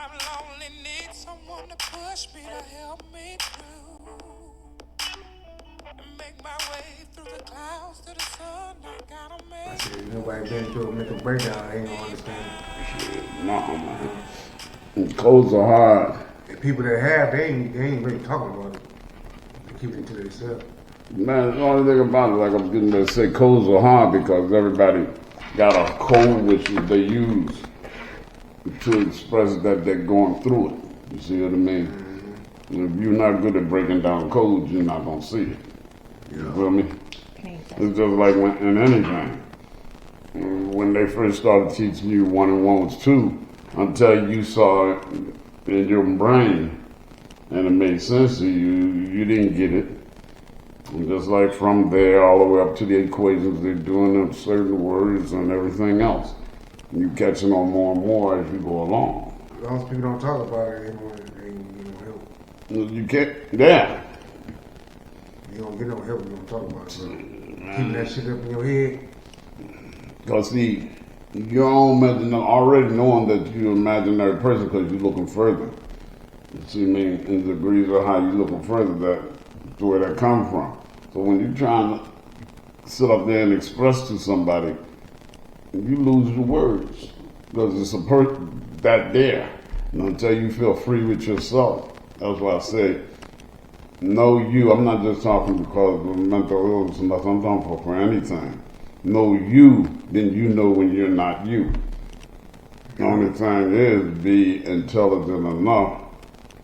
I'm lonely, need someone to push me to help me through. And make my way through the clouds to the sun. I gotta I make said, if nobody been through a mental breakdown, they ain't gonna understand Shit, no, it. You man. know? Codes are hard. The people that have, they ain't really talking about it. They keep it to themselves. Man, the only thing about it, like I'm getting ready to say, codes are hard because everybody got a code which they use to express that they're going through it. You see what I mean? And if you're not good at breaking down codes, you're not gonna see it. You feel me? It's just like when in anything. When they first started teaching you 1 and 1 was 2, until you saw it in your brain and it made sense to you, you didn't get it. And just like from there all the way up to the equations they're doing of certain words and everything else. You catching on more and more as you go along. As long as people don't talk about it, they ain't gonna help. You can't, yeah. You don't get no help if you don't talk about it, bro. Keeping that shit up in your head. Because see, your own already knowing that you're an imaginary person because you're looking further. You see me in degrees of how you're looking further, that's where that comes from. So when you're trying to sit up there and express to somebody, you lose your words because it's that there. And until you feel free with yourself, that's why I say, know you. I'm not just talking because of mental illness and nothing. I'm talking for anything. Know you, then you know when you're not you. The only thing is be intelligent enough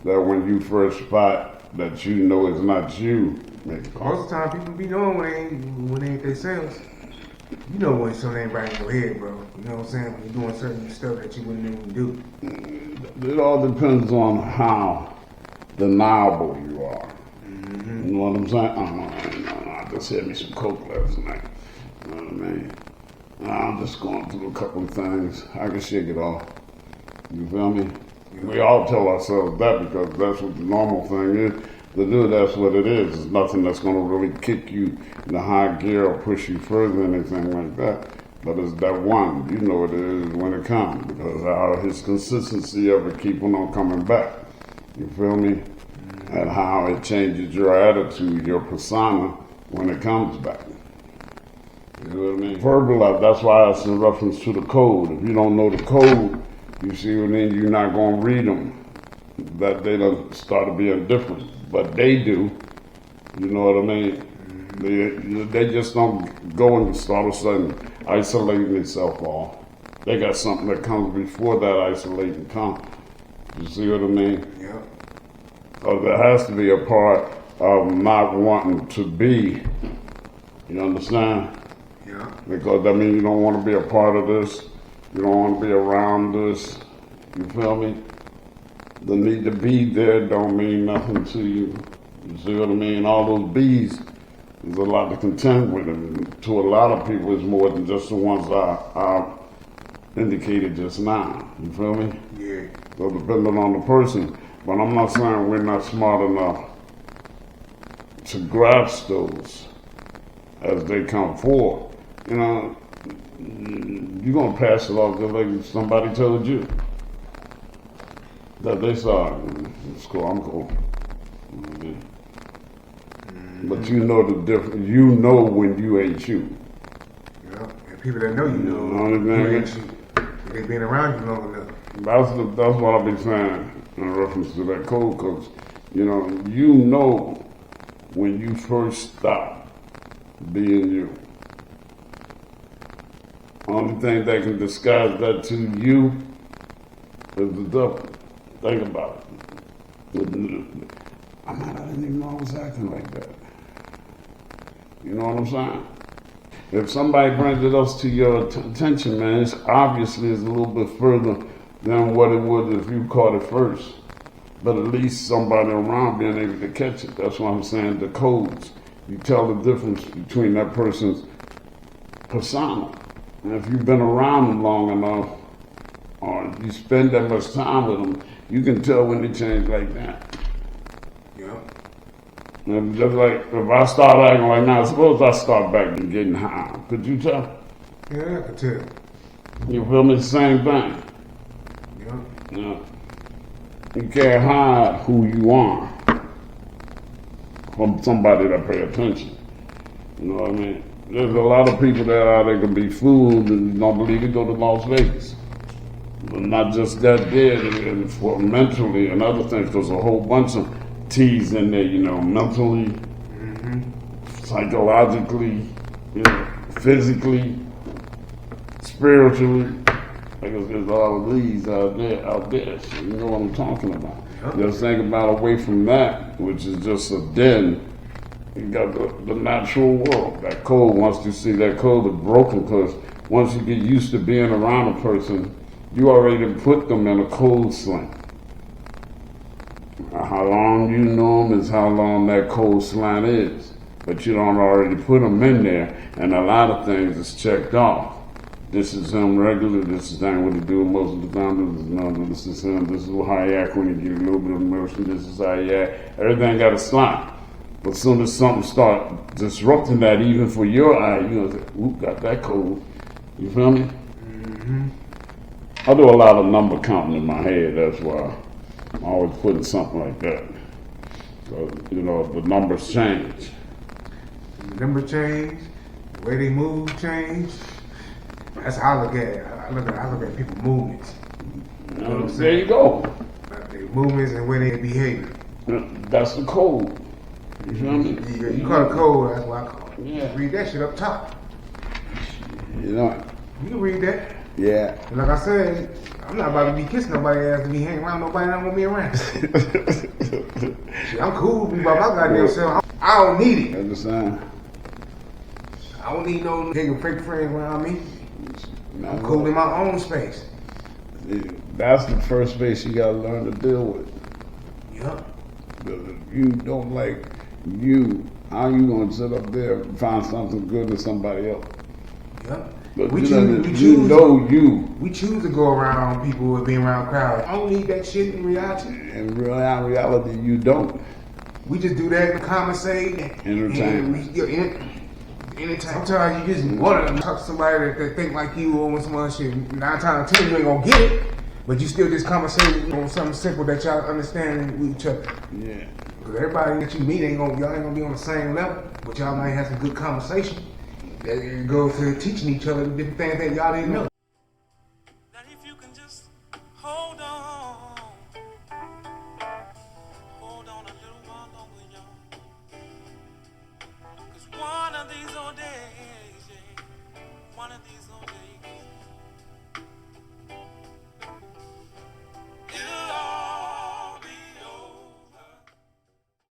that when you first spot that you know it's not you. Most of the time, people be knowing when they ain't themselves. You know when something ain't right in your head, bro. You know what I'm saying? When you're doing certain stuff that you wouldn't even do. It all depends on how deniable you are. Mm-hmm. You know what I'm saying? No, I just had me some coke last night. You know what I mean? I'm just going through a couple of things. I can shake it off. You feel me? We all tell ourselves that because that's what the normal thing is. To do, that's what it is. It's nothing that's going to really kick you in the high gear or push you further, anything like that. But it's that one, you know what it is when it comes because how his consistency of it keeping on coming back. You feel me? And how it changes your attitude, your persona when it comes back. You know what I mean? Verbalize, that's why it's in reference to the code. If you don't know the code, you see what I mean, you're not going to read them. That they don't start to be indifferent. But they do. You know what I mean? They just don't go and start all of a sudden isolating themselves off. They got something that comes before that isolating comes. You see what I mean? Yeah. There has to be a part of not wanting to be. You understand? Yeah. Because that means you don't want to be a part of this. You don't want to be around this. You feel me? The need to be there don't mean nothing to you. You see what I mean? All those bees, there's a lot to contend with. And to a lot of people, it's more than just the ones I indicated just now. You feel me? Yeah. So depending on the person. But I'm not saying we're not smart enough to grasp those as they come forth. You know, you're going to pass it off just like somebody told you. That they saw it. It's cool, I'm cool. But you know the difference. You know when you ain't you. Yeah. And people that know you know You you ain't you. They been around you long enough. That's what I've been saying in reference to that code, because you know when you first stop being you. Only thing that can disguise that to you is the devil. Think about it. I didn't even know I was acting like that. You know what I'm saying? If somebody brings it up to your attention, man, it's obviously it's a little bit further than what it would if you caught it first. But at least somebody around being able to catch it. That's why I'm saying the codes. You tell the difference between that person's persona. And if you've been around them long enough, or you spend that much time with them, you can tell when they change like that. Yeah. And just like if I start acting like now, suppose I start back and getting high. Could you tell? Yeah, I could tell. You feel me? The same thing. Yeah. Yeah. You can't hide who you are from somebody that pay attention. You know what I mean? There's a lot of people that out there can be fooled and don't believe it, go to Las Vegas. But not just that there, and for mentally and other things, there's a whole bunch of T's in there, you know, mentally, psychologically, you know, physically, spiritually. Like there's all of these out there. So you know what I'm talking about. Just think about away from that, which is just a den. You got the natural world. That code, once you see that code is broken, because once you get used to being around a person, you already put them in a cold slant. How long you know them is how long that cold slant is. But you don't already put them in there, and a lot of things is checked off. This is him regular, this is not what he do most of the time, this is him, this is how he act when you get a little bit of emotion, this is how he act. Everything got a slot. But as soon as something start disrupting that, even for your eye, you know, ooh, got that code. You feel me? I do a lot of number counting in my head, that's why I'm always putting something like that. So, you know, the numbers change. The number change, the way they move change. That's how I look at it. I look at people's movements. You know, there you go. Their movements and where they behave. That's the code. You feel me? You call it code, that's what I call it. Yeah. Read that shit up top. You know? You can read that. Yeah. And like I said, I'm not about to be kissing nobody's ass to be hanging around nobody that don't want me around. Shit, I'm cool with me by my goddamn self. I don't need it. Understand? I don't need no nigga fake friends around me. I'm cool in my own space. That's the first space you gotta learn to deal with. Yup. You don't like you. How you gonna sit up there and find something good in somebody else? Yup. But We you choose to go around people and be around crowds. I don't need that shit in reality. In reality, you don't. We just do that to compensate. Entertainment. Anytime. Sometimes you just want to talk to somebody that think like you or some other shit. 9 times out of 10 you ain't gonna get it, but you still just conversate on something simple that y'all understand with each other. Yeah. Because everybody that you meet y'all ain't gonna be on the same level, but y'all might have some good conversation. That goes to teaching each other different things that y'all didn't know. Now if you can just hold on a little while longer, y'all. 'Cause one of these old days, yeah, one of these old days.